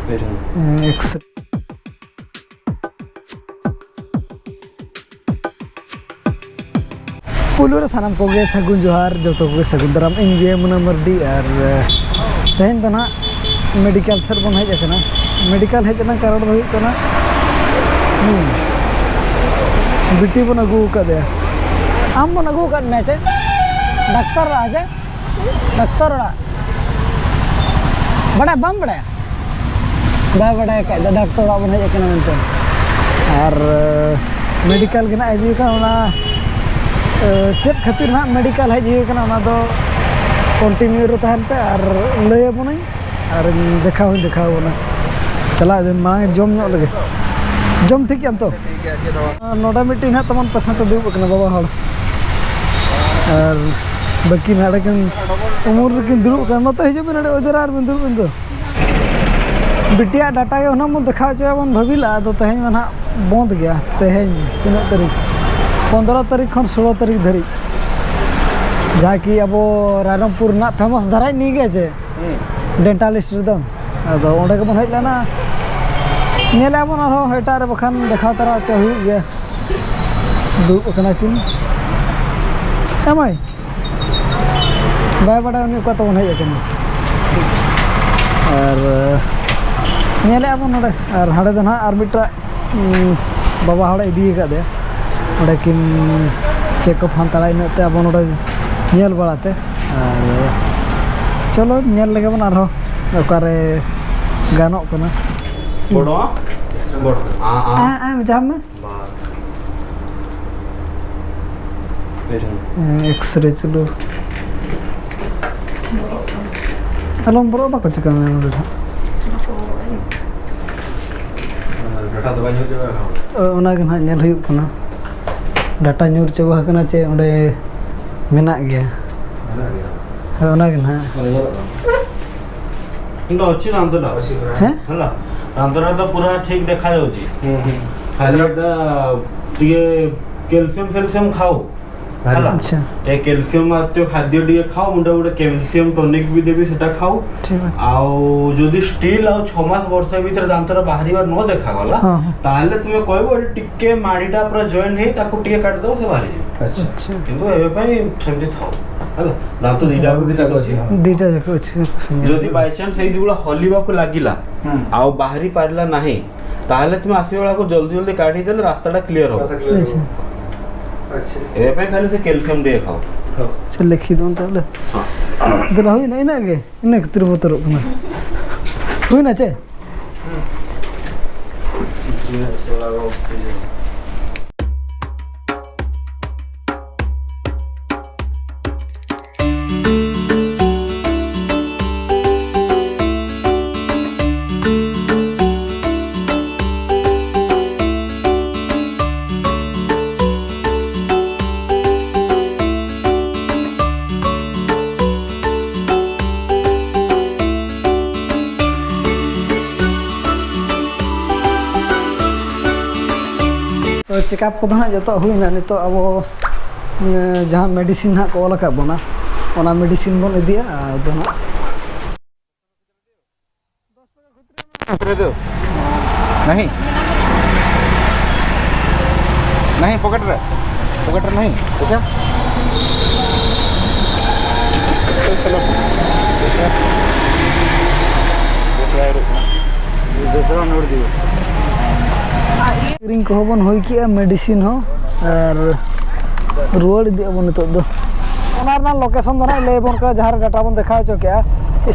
x पुलुर सानाम Koge सगुन जोहार जो को सगुन दराम इंजे मुना मर्डी और तेहन तो ना मेडिकल सर बन हज अकना मेडिकल हजना कारण दो हुई कना बिटी बन अगू कदे आम बन अगू कद मैचे डाक्टर आजे डाक्टर बड़ा बम बड़ा बड़ा का डाक्टर बन हज अकना मनते और मेडिकल के ना अजी का ना चेक खातिर ना मेडिकल हजना कंटिन्यू तहनते और लैबना और देखावना चला दिन मांग जम लगे जम ठीक है तो नोडा मिट्टी ना तमन पेशेंट दुब बाबा हड़ और बाकी नाड़े उमर किन दुब मत हजूब ओजरा और दुब तो बिटिया डाटा के मन देखा बन भाविला तो तेहन में ना बंद गया तेहन तीन तारीख 15 तारीख खन 16 तारीख धरी जहाँ कि अब रायरंगपुर ना फेमस धारा नहीं गए चे डेंटालिस्ट अदो ओंडे के बन हजलेना नेलाबन और हेटारे बखान देखा तरा च हुई गया दुब कना किन एमय बाय बड़ा उनी को तो बन हज अकना और नेलाबन ओंडे और हाड़े दो ना और मिटा बाबा हड़ इदी का दे ओंडे किन चेकअप हांतड़ा इनते अब नोडे नेल बड़ाते और चलो नेल लगे बन आरो ओकारे गानो कना बड़ो जाम में एक्सरे चलो अलम बरो बाको चिका में नोडे डाटा दबा न्यू जगह ओना के ना नेल हुई कना डाटा न्यूर चबा कना चे ओंडे मेना गया है ओना के ना इंदो अच्छी रांदला हैं हला रांदरा तो पूरा ठीक देखा जाउची खाली टिके कैल्शियम खाओ हला अच्छा ए कैल्शियम आते खाद्य टिके खाओ मुंडा गुडे कैल्शियम टॉनिक भी देबी सेटा खाओ ठीक है आउ जदि स्टील आउ 6 मास वर्ष भीतर दांतर बाहरीबार न देखा गला ताहले तुमे कहबो टिके माडीटा पूरा जॉइन हे ताकू टिके काट दो से बाहरी जे अच्छा किंतु एबे पई सेमति थाओ हला दांत दीटा अछि दीटा जाको अछि जदि बाय चांस सही दिबला हलिबा को लागिला आउ बाहरी पारला नाही ताहले तुमे आसी वाला को जल्दी जल्दी काटी देले रास्ताटा क्लियर हो अच्छा अच्छा एबे पई खाली से कैल्शियम दे खाओ चल लिखी दो ताले हां दिला होई नहीं ना गे इने के तिरबतर कना होई ना चे चेकअप को ना जो हुईना नितो अब जहाँ मेडिसिन ना को लका बना ओना मेडिसिन बन इदिया दो ना दो नहीं नहीं पॉकेट नहीं अच्छा चलो दूसरा नोट दियो रिंग को बन होई कि मेडिसिन हो और रुआड़ इदी अब नितो दो ओना ना लोकेशन दो ना ले बन का जहां डाटा बन देखा चो क्या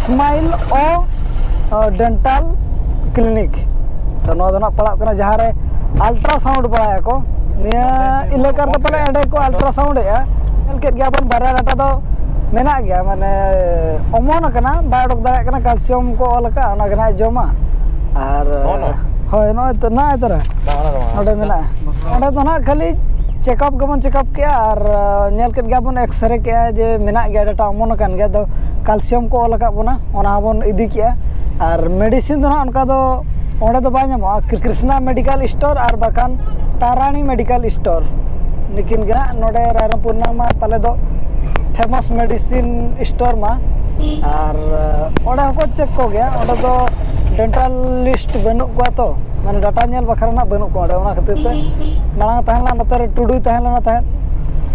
स्माइल ओ डेंटल क्लिनिक तो नो दो ना पड़ा कना जहां रे अल्ट्रासाउंड पड़ा को निया इलाका रे पले एडे को अल्ट्रासाउंड है नेल के गया बन बारा डाटा दो मेना गया माने ओमन कना बायोडक दाड़ा कना कैल्शियम को अलका ओना गना जमा और होय नो तो ना इधर ओडे मेना ओडे तो ना खाली चेकअप गमन चेकअप किया और नेल के गया बन एक्सरे किया जे मेना गया डाटा ओमन कान गया दो कैल्शियम को अलका बना ओना बन इदी किया और मेडिसिन तो ना उनका दो ओडे तो बा नामो कृष्णा मेडिकल स्टोर और बाकान तारानी मेडिकल स्टोर निकिन गना नोडे रायरंगपुर नामा पाले दो फेमस मेडिसिन स्टोर मा और ओडे को चेक को गया ओडे तो डेंटालिस्ट बनू को तो माने डाटा नेल बखरा बनू को ओना खातिर ते मांग तहला नतर टुडू तहला तह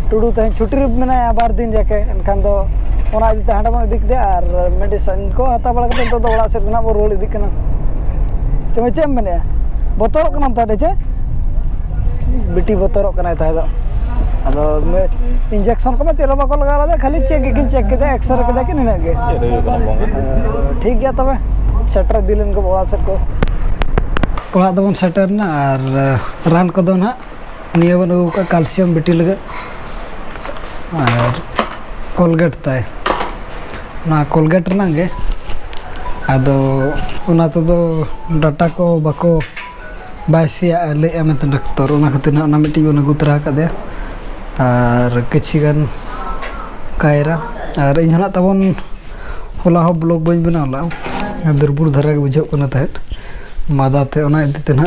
टुडू तह छुट्टी मेना बार दिन जाके एनखान दो ओना इदि हांडा बन इदि दे आर मेडिसिन को हता बड़ा कते तो ओड़ा से ना बो रोल इदि कना चमे चेम मने बोतरो कना ता देचे बिटी बोतरो कना ता दो अदो इंजेक्शन को चलो बाको लगा ला खाली चेक के एक्सरे के कि निना गे ठीक गया तबे सेटर दिलन को ओड़ा से को ओड़ा दबन सेटर ना आर रान को दो ना निया बन का कैल्शियम बिटी लगे और कोलगेट ताय ना कोलगेट ना गे अदो उना तो डाटा को बाको बायसिया ले एमत डॉक्टर उना खातिर ना मिटी बन गुतरा का दे और किछि गान कायरा और इनहना तबन होला हो ब्लॉग बन बनावला दुर्बुर धरा के बुझो कना तहे मादाते ओना इदिते ना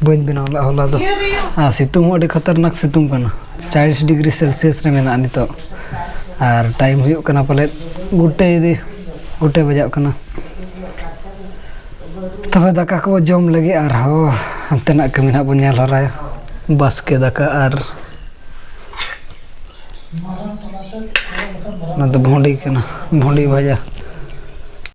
बन बनावला होला दो सितुंग अडी खतरनाक सितुंग कना 40 डिग्री सेल्सियस रे मेना नितो और टाइम हुयो कना पले गुटे बजा कना तबे दाका को जम लगे और हो अंतना कमिना बन नेल हराया बस के दाका और ना तो भोंडी कना भोंडी भाजा